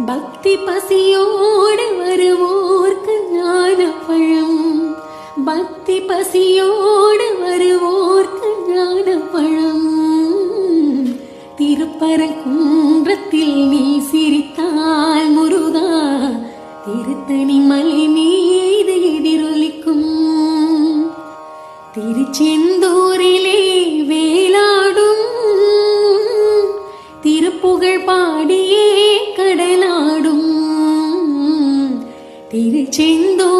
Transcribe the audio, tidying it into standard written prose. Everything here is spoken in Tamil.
பக்தி பசியோடு வருவோர்க்கு ஞானப்பழம், பக்தி பசியோடு வருவோர்க்கு ஞானப்பழம். திருப்பரங்குன்றத்தில் நீ சிரித்தால் முருகா, திருத்தணி மலை மீது எதிரொலிக்கும். திருச்செந்தூரிலே வேலாடும் திருப்புகழ் பாடியே கடலாடும். திருச்செந்தூர்